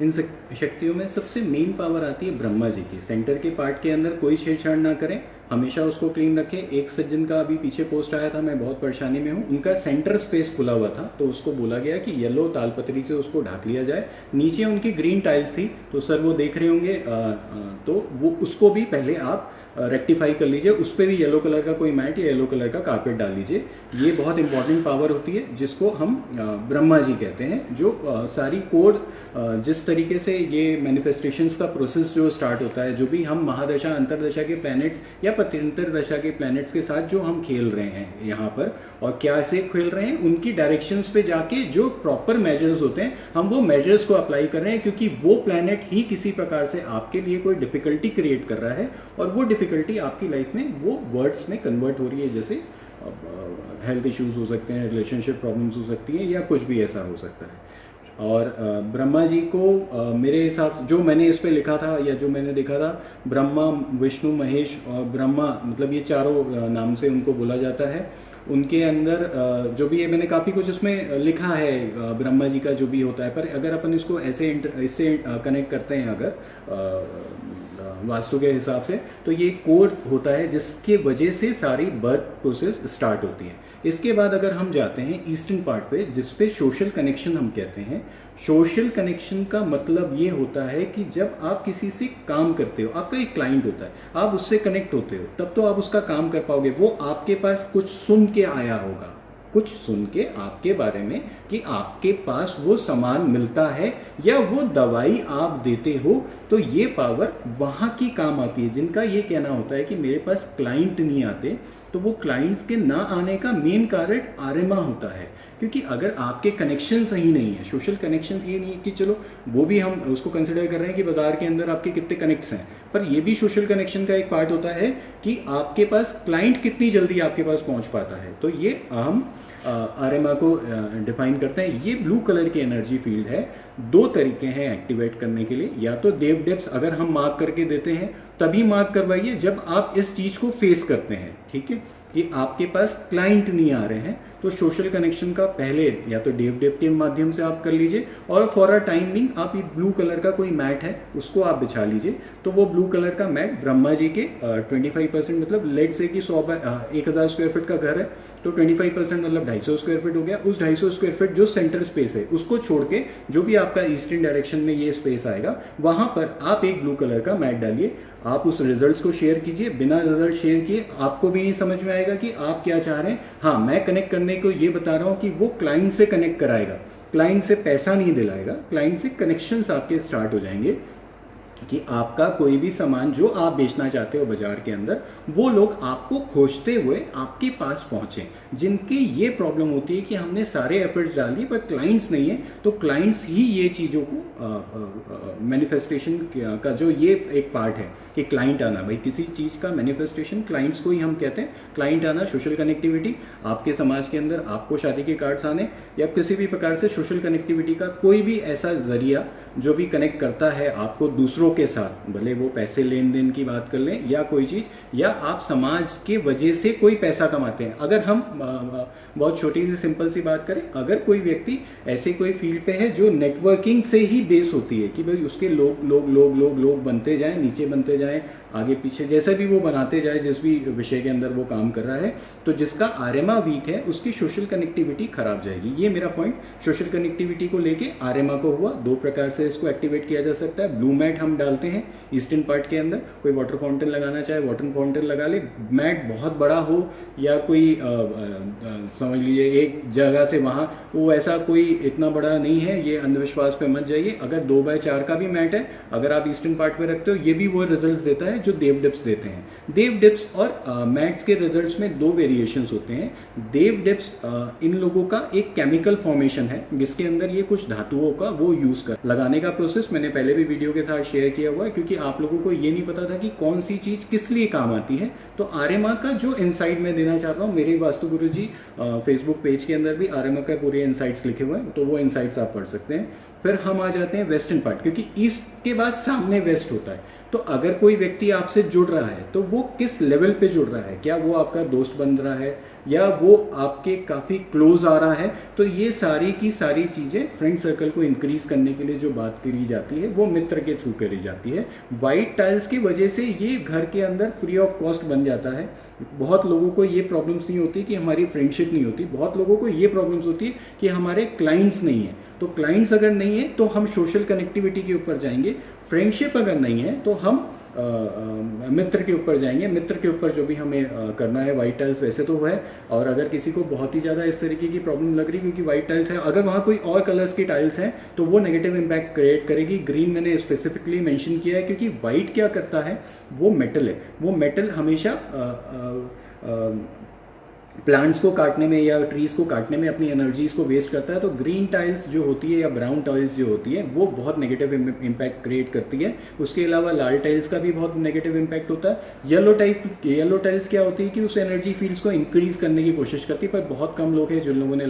इन शक्तियों में सबसे मेन पावर आती है ब्रह्मा जी की। सेंटर के पार्ट के अंदर कोई छेड़छाड़ ना करें, हमेशा उसको क्लीन रखें। एक सज्जन का अभी पीछे पोस्ट आया था, मैं बहुत परेशानी में हूँ, उनका सेंटर स्पेस खुला हुआ था, तो उसको बोला गया कि येलो तालपत्री से उसको ढक लिया जाए। नीचे उनकी ग्रीन टाइल्स थी, तो सर वो देख रहे होंगे, तो वो उसको भी पहले आप रेक्टिफाई कर लीजिए, उस पर भी येलो कलर का कोई मैट या येलो कलर का कारपेट डाल लीजिए। ये बहुत इंपॉर्टेंट पावर होती है जिसको हम ब्रह्मा जी कहते हैं, जो सारी कोड जिस तरीके से ये मैनिफेस्टेशंस का प्रोसेस जो स्टार्ट होता है, जो भी हम महादशा अंतरदशा के प्लैनेट्स या पत्यंतर दशा के प्लैनेट्स के साथ जो हम खेल रहे हैं यहाँ पर, और क्या से खेल रहे हैं, उनकी डायरेक्शंस पे जाके जो प्रॉपर मेजर्स होते हैं हम वो मेजर्स को अप्लाई कर रहे हैं, क्योंकि वो प्लैनेट ही किसी प्रकार से आपके लिए कोई डिफिकल्टी क्रिएट कर रहा है, और वो डिफिकल्टी आपकी लाइफ में वो वर्ड्स में कन्वर्ट हो रही है। जैसे हेल्थ इश्यूज हो सकते हैं, रिलेशनशिप प्रॉब्लम्स हो सकती हैं, या कुछ भी ऐसा हो सकता है। और ब्रह्मा जी को मेरे हिसाब से जो मैंने इस पे लिखा था या जो मैंने देखा था, ब्रह्मा, विष्णु, महेश और ब्रह्मा, मतलब ये चारों नाम से उनको बोला जाता है। उनके अंदर जो भी है, मैंने काफ़ी कुछ उसमें लिखा है ब्रह्मा जी का जो भी होता है, पर अगर अपन इसको ऐसे इससे कनेक्ट करते हैं अगर वास्तु के हिसाब से, तो ये कोड होता है जिसके वजह से सारी बर्थ प्रोसेस स्टार्ट होती है। इसके बाद अगर हम जाते हैं ईस्टर्न पार्ट पे, जिस पे सोशल कनेक्शन हम कहते हैं। सोशल कनेक्शन का मतलब ये होता है कि जब आप किसी से काम करते हो, आपका एक क्लाइंट होता है, आप उससे कनेक्ट होते हो, तब तो आप उसका काम कर पाओगे। वो आपके पास कुछ सुन के आया होगा, कुछ सुन के आपके बारे में, कि आपके पास वो सामान मिलता है या वो दवाई आप देते हो, तो ये पावर वहाँ की काम आती है। जिनका ये कहना होता है कि मेरे पास क्लाइंट नहीं आते, तो वो क्लाइंट्स के ना आने का मेन कारण आर्यमा होता है। क्योंकि अगर आपके कनेक्शन सही नहीं है, सोशल कनेक्शन ये नहीं है कि चलो वो भी हम उसको कंसिडर कर रहे हैं कि बाजार के अंदर आपके कितने कनेक्ट्स हैं, पर ये भी सोशल कनेक्शन का एक पार्ट होता है कि आपके पास क्लाइंट कितनी जल्दी आपके पास पहुंच पाता है। तो ये हम आर्यमा को डिफाइन करते हैं। ये ब्लू कलर की एनर्जी फील्ड है। दो तरीके हैं एक्टिवेट करने के लिए, या तो देव डेप्स अगर हम मार्क करके देते हैं तभी मार्क करवाइए जब आप इस चीज को फेस करते हैं, ठीक है, कि आपके पास क्लाइंट नहीं आ रहे हैं, तो सोशल कनेक्शन का पहले या तो डेव डेप के माध्यम से आप कर लीजिए, और फॉर अ टाइम बिंग आप ये ब्लू कलर का कोई मैट है उसको आप बिछा लीजिए। तो वो ब्लू कलर का मैट ब्रह्मा जी के 25%, मतलब लेट से कि 1000 स्क्वायर फीट का घर है, तो 25% मतलब 250 स्क्वायर फीट हो गया। उस 250 स्क्वायर फीट जो सेंटर स्पेस है उसको छोड़ के जो भी आपका ईस्टर्न डायरेक्शन में ये स्पेस आएगा, वहां पर आप एक ब्लू कलर का मैट डालिए। आप उस रिजल्ट्स को शेयर कीजिए। बिना रिजल्ट शेयर किए आपको भी नहीं समझ में आएगा कि आप क्या चाह रहे हैं। हाँ, मैं कनेक्ट करने को ये बता रहा हूँ कि वो क्लाइंट से कनेक्ट कराएगा, क्लाइंट से पैसा नहीं दिलाएगा, क्लाइंट से कनेक्शंस आपके स्टार्ट हो जाएंगे कि आपका कोई भी सामान जो आप बेचना चाहते हो बाजार के अंदर, वो लोग आपको खोजते हुए आपके पास पहुंचे। जिनकी ये प्रॉब्लम होती है कि हमने सारे एफर्ट्स डाल दिए पर क्लाइंट्स नहीं है, तो क्लाइंट्स ही ये चीज़ों को मैनिफेस्टेशन का जो ये एक पार्ट है कि क्लाइंट आना, भाई किसी चीज़ का मैनिफेस्टेशन क्लाइंट्स को ही हम कहते हैं। क्लाइंट आना, सोशल कनेक्टिविटी, आपके समाज के अंदर आपको शादी के कार्ड्स आने, या किसी भी प्रकार से सोशल कनेक्टिविटी का कोई भी ऐसा जरिया जो भी कनेक्ट करता है आपको दूसरों के साथ, भले वो पैसे लेन देन की बात कर लें या कोई चीज़, या आप समाज के वजह से कोई पैसा कमाते हैं। अगर हम बहुत छोटी सी सिंपल सी बात करें, अगर कोई व्यक्ति ऐसे कोई फील्ड पे है जो नेटवर्किंग से ही बेस होती है कि भाई उसके लोग बनते जाएं, नीचे बनते जाएं, आगे पीछे जैसे भी वो बनाते जाए, जिस भी विषय के अंदर वो काम कर रहा है, तो जिसका आर्यमा वीक है उसकी सोशल कनेक्टिविटी खराब जाएगी। ये मेरा पॉइंट सोशल कनेक्टिविटी को लेके आर्यमा को हुआ। दो प्रकार से इसको एक्टिवेट किया जा सकता है। ब्लू मैट हम डालते हैं ईस्टर्न पार्ट के अंदर, कोई वाटर फाउंटेन लगाना चाहे वाटर फाउंटेन लगा ले। मैट बहुत बड़ा हो या कोई समझ लीजिए एक जगह से वहाँ, वो ऐसा कोई इतना बड़ा नहीं है, ये अंधविश्वास पे मत जाइए। अगर 2x4 का भी मैट है, अगर आप ईस्टर्न पार्ट पे रखते हो, ये भी वो रिजल्ट्स देता है जो देव डिप्स देते हैं। देव डिप्स और मैट्स के रिजल्ट्स में दो वेरिएशंस होते हैं। देव डिप्स इन लोगों का एक केमिकल फॉर्मेशन है जिसके अंदर ये कुछ धातुओं का वो यूज कर लगाने का प्रोसेस मैंने पहले भी वीडियो के साथ शेयर किया हुआ है, क्योंकि आप लोगों को ये नहीं पता था कि कौन सी चीज किस लिए काम आती है। तो आर्यमा का जो इनसाइट मैं देना चाहता हूँ, मेरे वास्तु गुरु जी फेसबुक पेज के अंदर भी आर्यमा का पूरे इनसाइट्स लिखे हुए हैं, तो वो इनसाइट्स आप पढ़ सकते हैं। फिर हम आ जाते हैं वेस्टर्न पार्ट, क्योंकि ईस्ट के बाद सामने वेस्ट होता है। तो अगर कोई व्यक्ति आपसे जुड़ रहा है तो वो किस लेवल पे जुड़ रहा है, क्या वो आपका दोस्त बन रहा है या वो आपके काफ़ी क्लोज आ रहा है। तो ये सारी की सारी चीज़ें फ्रेंड सर्कल को इंक्रीज करने के लिए जो बात करी जाती है वो मित्र के थ्रू करी जाती है। वाइट टाइल्स की वजह से ये घर के अंदर फ्री ऑफ कॉस्ट बन जाता है। बहुत लोगों को ये प्रॉब्लम्स नहीं होती कि हमारी फ्रेंडशिप नहीं होती, बहुत लोगों को ये प्रॉब्लम्स होती है कि हमारे क्लाइंट्स नहीं है। तो क्लाइंट्स अगर नहीं है तो हम सोशल कनेक्टिविटी के ऊपर जाएंगे, फ्रेंडशिप अगर नहीं है तो हम मित्र के ऊपर जाएंगे, मित्र के ऊपर जो भी हमें करना है। वाइट टाइल्स वैसे तो है, और अगर किसी को बहुत ही ज़्यादा इस तरीके की प्रॉब्लम लग रही क्योंकि वाइट टाइल्स है, अगर वहाँ कोई और कलर्स की टाइल्स हैं तो वो नेगेटिव इम्पैक्ट क्रिएट करेगी। ग्रीन मैंने स्पेसिफिकली मेंशन किया है क्योंकि वाइट क्या करता है, वो मेटल है, वो मेटल हमेशा प्लांट्स को काटने में या ट्रीज को काटने में अपनी एनर्जीज को वेस्ट करता है। तो ग्रीन टाइल्स जो होती है या ब्राउन टाइल्स जो होती है वो बहुत नेगेटिव इम्पैक्ट क्रिएट करती है। उसके अलावा लाल टाइल्स का भी बहुत नेगेटिव इम्पैक्ट होता है। येलो टाइल्स क्या होती है कि उस एनर्जी फील्ड्स को इंक्रीज करने की कोशिश करती है, पर बहुत कम लोग हैं जिन लोगों ने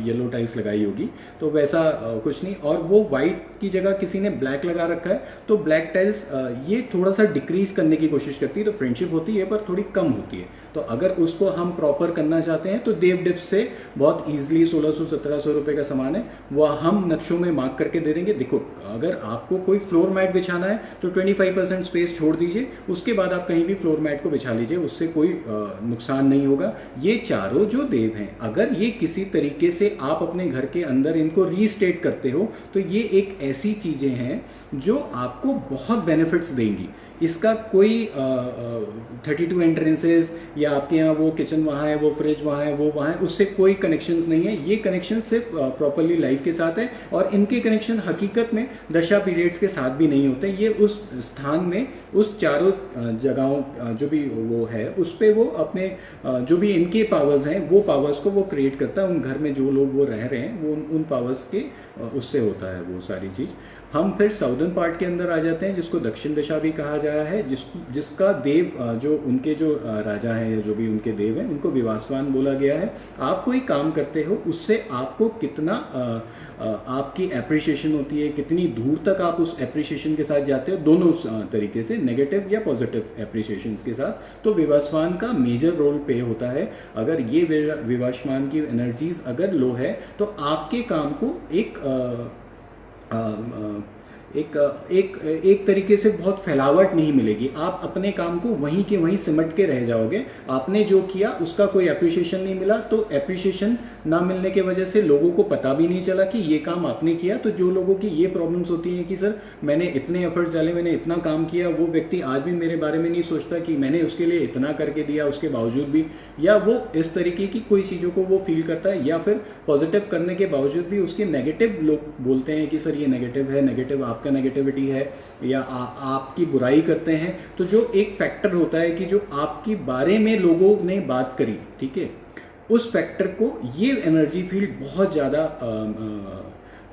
येलो टाइल्स लगाई होगी, तो वैसा कुछ नहीं। और वो वाइट की जगह किसी ने ब्लैक लगा रखा है तो ब्लैक टाइल्स ये थोड़ा सा डिक्रीज करने की कोशिश करती है। तो फ्रेंडशिप होती है पर थोड़ी कम होती है। तो अगर उसको हम प्रॉपर करना चाहते हैं तो देव डिप्स से बहुत ईजिली 1600-1700 रुपए का सामान है, वह हम नक्शों में मार्क करके दे देंगे। देखो, अगर आपको कोई फ्लोर मैट बिछाना है तो 25% स्पेस छोड़ दीजिए, उसके बाद आप कहीं भी फ्लोर मैट को बिछा लीजिए, उससे कोई नुकसान नहीं होगा। ये चारों जो देव हैं, अगर ये किसी तरीके से आप अपने घर के अंदर इनको रीस्टेट करते हो तो ये एक ऐसी चीजें हैं जो आपको बहुत बेनिफिट्स देंगी। इसका कोई 32 एंट्रेंसेज या आपके यहाँ वो किचन वहाँ है, वो फ्रिज वहाँ है, वो वहाँ है, उससे कोई कनेक्शंस नहीं है। ये कनेक्शन सिर्फ प्रॉपरली लाइफ के साथ है, और इनके कनेक्शन हकीकत में दशा पीरियड्स के साथ भी नहीं होते। ये उस स्थान में, उस चारों जगहों जो भी वो है उस पर वो अपने जो भी इनके पावर्स हैं वो पावर्स को वो क्रिएट करता है। उन घर में जो लोग वो रह रहे हैं वो उन पावर्स के उससे होता है वो सारी चीज़। हम फिर साउदर्न पार्ट के अंदर आ जाते हैं जिसको दक्षिण दिशा भी कहा जाता है, जिसका देव जो उनके जो राजा हैं या जो भी उनके देव हैं उनको विवासवान बोला गया है। आप कोई काम करते हो उससे आपको कितना आपकी एप्रिसिएशन होती है, कितनी दूर तक आप उस एप्रिसिएशन के साथ जाते हो, दोनों तरीके से, नेगेटिव या पॉजिटिव एप्रिसिएशन के साथ। तो विवासवान का मेजर रोल प्ले होता है। अगर ये विवासवान की एनर्जीज अगर लो है तो आपके काम को एक तरीके से बहुत फैलावट नहीं मिलेगी। आप अपने काम को वहीं के वहीं सिमट के रह जाओगे। आपने जो किया उसका कोई एप्रिसिएशन नहीं मिला, तो एप्रिसिएशन ना मिलने के वजह से लोगों को पता भी नहीं चला कि ये काम आपने किया। तो जो लोगों की ये प्रॉब्लम्स होती हैं कि सर मैंने इतने एफर्ट्स डाले, मैंने इतना काम किया, वो व्यक्ति आज भी मेरे बारे में नहीं सोचता कि मैंने उसके लिए इतना करके दिया उसके बावजूद भी, या वो इस तरीके की कोई चीज़ों को वो फील करता है, या फिर पॉजिटिव करने के बावजूद भी उसके नेगेटिव लोग बोलते हैं कि सर ये नेगेटिव है, नेगेटिव आपका नेगेटिविटी है, या आपकी बुराई करते हैं। तो जो एक फैक्टर होता है कि जो आपके बारे में लोगों ने बात करी, ठीक है, उस फैक्टर को ये एनर्जी फील्ड बहुत ज़्यादा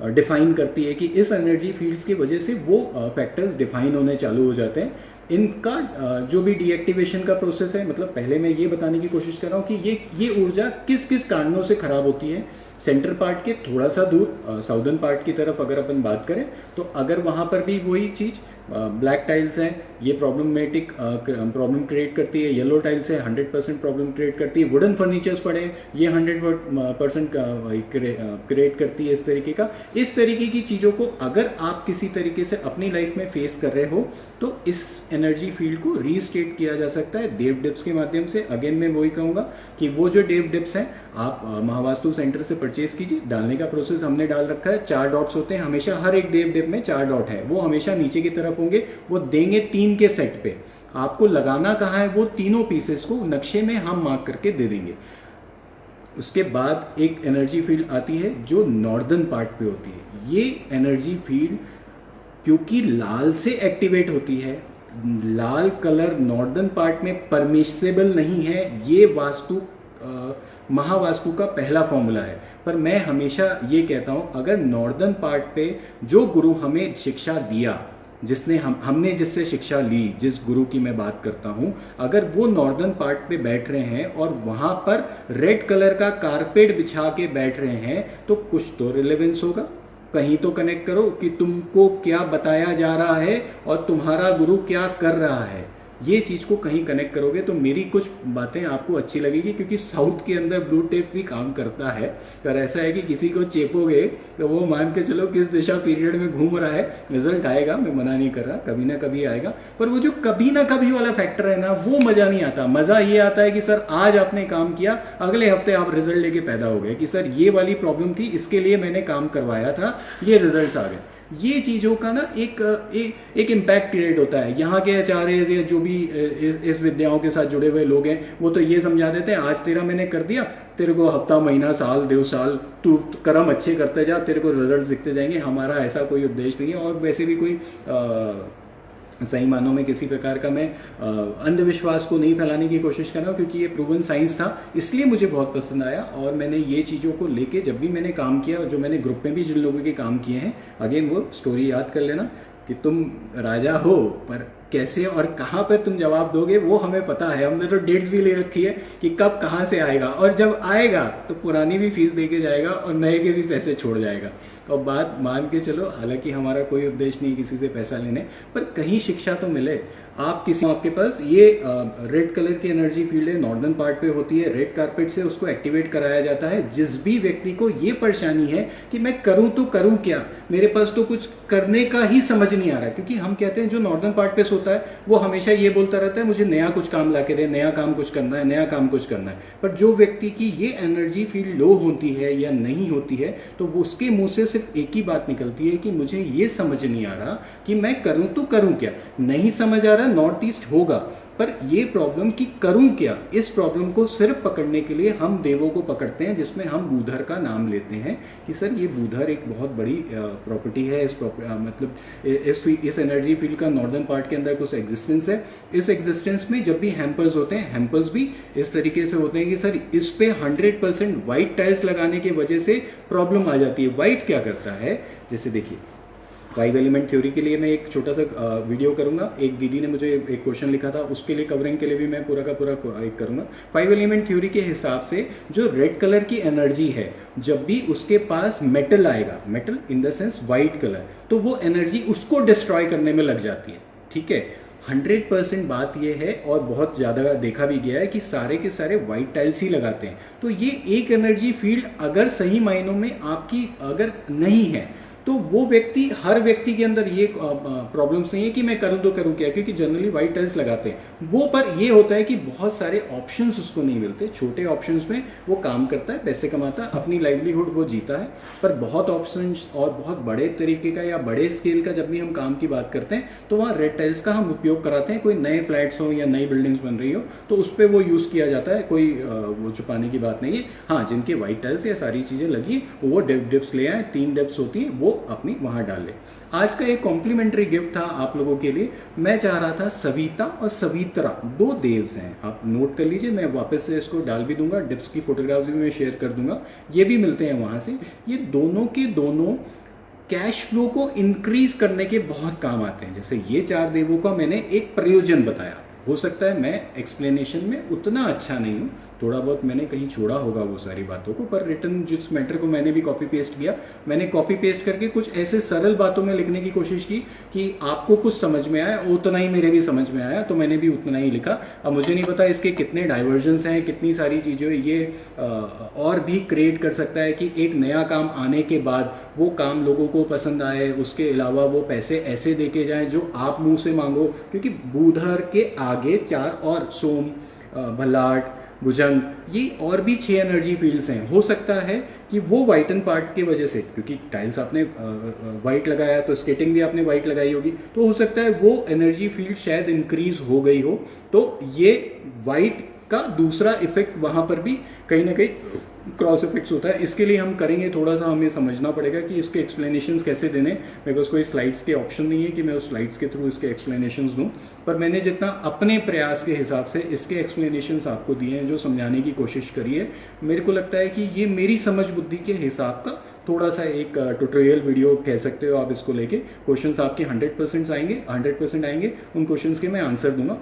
डिफाइन करती है कि इस एनर्जी फील्ड्स की वजह से वो फैक्टर्स डिफाइन होने चालू हो जाते हैं। इनका जो भी डीएक्टिवेशन का प्रोसेस है, मतलब पहले मैं ये बताने की कोशिश कर रहा हूँ कि ये ऊर्जा किस किस कारणों से खराब होती है। सेंटर पार्ट के थोड़ा सा दूर साउदर्न पार्ट की तरफ अगर अपन बात करें तो अगर वहाँ पर भी वही चीज़ ब्लैक टाइल्स हैं, ये प्रॉब्लम क्रिएट करती है। येलो टाइल्स है, 100% प्रॉब्लम क्रिएट करती है। वुडन फर्नीचर्स पड़े, ये 100% क्रिएट करती है। इस तरीके की चीज़ों को अगर आप किसी तरीके से अपनी लाइफ में फेस कर रहे हो तो इस एनर्जी फील्ड को रीस्टेट किया जा सकता है देव डिप्स के माध्यम से। अगेन मैं वही कहूँगा कि वो जो देव डिप्स हैं आप महावास्तु सेंटर से परचेज कीजिए। डालने का प्रोसेस हमने डाल रखा है, 4 डॉट्स होते हैं हमेशा, हर एक देव डिप में 4 डॉट है, वो हमेशा नीचे की तरफ होंगे। वो देंगे 3 के सेट पे। आपको लगाना कहाँ है, वो तीनों पीसेस को नक्शे में हम मार्क करके दे देंगे। उसके बाद एक एनर्जी फील्ड आती है जो नॉर्दर्न पार्ट पे होती है। ये एनर्जी फील्ड क्योंकि लाल से एक्टिवेट होती है, लाल कलर नॉर्दर्न पार्ट में परमिसेबल नहीं है, ये महावास्तु का पहला फॉर्मूला है। पर मैं हमेशा ये कहता हूँ, अगर नॉर्दर्न पार्ट पे जो गुरु हमें शिक्षा दिया, हमने जिससे शिक्षा ली, जिस गुरु की मैं बात करता हूँ, अगर वो नॉर्दर्न पार्ट पे बैठ रहे हैं और वहाँ पर रेड कलर का कारपेट बिछा के बैठ रहे हैं तो कुछ तो रिलेवेंस होगा। कहीं तो कनेक्ट करो कि तुमको क्या बताया जा रहा है और तुम्हारा गुरु क्या कर रहा है। ये चीज़ को कहीं कनेक्ट करोगे तो मेरी कुछ बातें आपको अच्छी लगेगी, क्योंकि साउथ के अंदर ब्लू टेप भी काम करता है। और ऐसा है कि किसी को चेपोगे तो वो मान के चलो किस दिशा पीरियड में घूम रहा है, रिजल्ट आएगा, मैं मना नहीं कर रहा, कभी ना कभी आएगा। पर वो जो कभी ना कभी वाला फैक्टर है ना, वो मजा नहीं आता। मजा ये आता है कि सर आज आपने काम किया, अगले हफ्ते आप रिजल्ट लेके पैदा हो गए कि सर ये वाली प्रॉब्लम थी, इसके लिए मैंने काम करवाया था, ये रिजल्ट आ गए। ये चीज़ों का ना एक इम्पैक्ट क्रिएट होता है। यहाँ के आचार्य या जो भी इस विद्याओं के साथ जुड़े हुए लोग हैं, वो तो ये समझा देते हैं आज तेरा मैंने कर दिया, तेरे को हफ्ता महीना साल 2 साल तू कर्म अच्छे करते जा, तेरे को रिजल्ट दिखते जाएंगे। हमारा ऐसा कोई उद्देश्य नहीं है। और वैसे भी कोई सही मानों में किसी प्रकार का मैं अंधविश्वास को नहीं फैलाने की कोशिश कर रहा हूँ, क्योंकि ये प्रूवन साइंस था, इसलिए मुझे बहुत पसंद आया। और मैंने ये चीज़ों को लेके जब भी मैंने काम किया, और जो मैंने ग्रुप में भी जिन लोगों के काम किए हैं, अगेन वो स्टोरी याद कर लेना कि तुम राजा हो, पर कैसे और कहाँ पर तुम जवाब दोगे वो हमें पता है। हमने तो डेट्स भी ले रखी है कि कब कहाँ से आएगा, और जब आएगा तो पुरानी भी फीस दे के जाएगा और नए के भी पैसे छोड़ जाएगा। और बात मान के चलो, हालांकि हमारा कोई उद्देश्य नहीं किसी से पैसा लेने, पर कहीं शिक्षा तो मिले। आप किसी आपके पास ये रेड कलर की एनर्जी फील्ड है, नॉर्दर्न पार्ट पे होती है, रेड कारपेट से उसको एक्टिवेट कराया जाता है। जिस भी व्यक्ति को ये परेशानी है कि मैं करूं तो करूं क्या, मेरे पास तो कुछ करने का ही समझ नहीं आ रहा है, क्योंकि हम कहते हैं जो नॉर्दर्न पार्ट पे होता है वो हमेशा ये बोलता रहता है मुझे नया कुछ काम ला के दे, नया काम कुछ करना है, नया काम कुछ करना है। पर जो व्यक्ति की ये एनर्जी फील्ड लो होती है या नहीं होती है, तो वो उसके मुंह से सिर्फ एक ही बात निकलती है कि मुझे ये समझ नहीं आ रहा कि मैं करूं तो करूं क्या। नहीं समझ आ रहा, नॉर्थ ईस्ट होगा, पर ये प्रॉब्लम कि करूं क्या, इस प्रॉब्लम को सिर्फ पकड़ने के लिए हम देवों को पकड़ते हैं, जिसमें हम बूधर का नाम लेते हैं कि सर ये बूधर एक बहुत बड़ी प्रॉपर्टी है। मतलब इस एनर्जी फील्ड का नॉर्दर्न पार्ट के अंदर कुछ एग्जिस्टेंस है। इस एग्जिस्टेंस में जब भी हैम्पर्स होते हैं, हैम्पर्स भी इस तरीके से होते हैं कि सर इस पे 100% व्हाइट टाइल्स लगाने की वजह से प्रॉब्लम आ जाती है। व्हाइट क्या करता है, जैसे देखिए 5 एलिमेंट थ्योरी के लिए मैं एक छोटा सा वीडियो करूंगा। एक दीदी ने मुझे एक क्वेश्चन लिखा था, उसके लिए कवरिंग के लिए भी मैं पूरा का पूरा एक करूंगा। 5 एलिमेंट थ्योरी के हिसाब से जो रेड कलर की एनर्जी है, जब भी उसके पास मेटल आएगा, metal in the sense white colour, तो वो एनर्जी उसको डिस्ट्रॉय करने में लग जाती है। ठीक है, 100% बात यह है, और बहुत ज़्यादा देखा भी गया है कि सारे के सारे व्हाइट टाइल्स ही लगाते हैं। तो ये एक एनर्जी फील्ड अगर सही मायनों में आपकी अगर नहीं है, तो वो व्यक्ति, हर व्यक्ति के अंदर ये प्रॉब्लम्स नहीं है कि मैं करूं तो करूं क्या, क्योंकि जनरली व्हाइट टाइल्स लगाते हैं वो। पर ये होता है कि बहुत सारे ऑप्शंस उसको नहीं मिलते। छोटे ऑप्शंस में वो काम करता है, पैसे कमाता है, अपनी लाइवलीहुड वो जीता है। पर बहुत ऑप्शंस और बहुत बड़े तरीके का या बड़े स्केल का जब भी हम काम की बात करते हैं, तो वहाँ रेड टाइल्स का हम उपयोग कराते हैं। कोई नए फ्लैट्स हो या नई बिल्डिंग्स बन रही हो तो उस पर वो यूज़ किया जाता है। कोई वो छुपाने की बात नहीं है। हाँ, जिनके व्हाइट टाइल्स या सारी चीज़ें लगी वो डिप्स ले आए, 3 डिप्स होती है, वो अपनी वहां डाल ले। आज का एक कॉम्प्लीमेंट्री गिफ्ट था आप लोगों के लिए। मैं चाह रहा था, सविता और सवित्रा 2 देव्स हैं, आप नोट कर लीजिए। मैं वापस से इसको डाल भी दूंगा, डिप्स की फोटोग्राफ्स भी मैं शेयर कर दूंगा, ये भी मिलते हैं वहां से। ये दोनों के दोनों कैश फ्लो को इंक्रीज करने के बहुत काम आते हैं। जैसे ये 4 देवों का मैंने एक प्रयोजन बताया, हो सकता है मैं एक्सप्लेनेशन में उतना अच्छा नहीं हूँ, थोड़ा बहुत मैंने कहीं छोड़ा होगा वो सारी बातों को, पर रिटर्न जिस मैटर को मैंने भी कॉपी पेस्ट किया, मैंने कॉपी पेस्ट करके कुछ ऐसे सरल बातों में लिखने की कोशिश की कि आपको कुछ समझ में आया, उतना ही मेरे भी समझ में आया, तो मैंने भी उतना ही लिखा। अब मुझे नहीं पता इसके कितने डाइवर्जन्स हैं, कितनी सारी चीज़ें ये और भी क्रिएट कर सकता है कि एक नया काम आने के बाद वो काम लोगों को पसंद आए, उसके अलावा वो पैसे ऐसे दे के जाएँ जो आप मुँह से मांगो। क्योंकि बूधर के आगे 4 और सोम, भल्लाट, भुजंग, ये और भी 6 एनर्जी फील्ड्स हैं। हो सकता है कि वो वाइटन पार्ट की वजह से, क्योंकि टाइल्स आपने वाइट लगाया तो स्केटिंग भी आपने वाइट लगाई होगी, तो हो सकता है वो एनर्जी फील्ड शायद इंक्रीज हो गई हो। तो ये वाइट का दूसरा इफेक्ट वहाँ पर भी कहीं ना कहीं क्रॉस इफेक्ट्स होता है। इसके लिए हम करेंगे, थोड़ा सा हमें समझना पड़ेगा कि इसके एक्सप्लेनेशंस कैसे देने। मेरे पास कोई स्लाइड्स के ऑप्शन नहीं है कि मैं उस स्लाइड्स के थ्रू इसके एक्सप्लेनेशंस दूं, पर मैंने जितना अपने प्रयास के हिसाब से इसके एक्सप्लेनेशंस आपको दिए हैं, जो समझाने की कोशिश करी है, मेरे को लगता है कि ये मेरी समझ बुद्धि के हिसाब का थोड़ा सा एक ट्यूटोरियल वीडियो कह सकते हो आप इसको लेके। क्वेश्चंस आपके 100% आएंगे, 100% आएंगे, उन क्वेश्चंस के मैं आंसर दूंगा।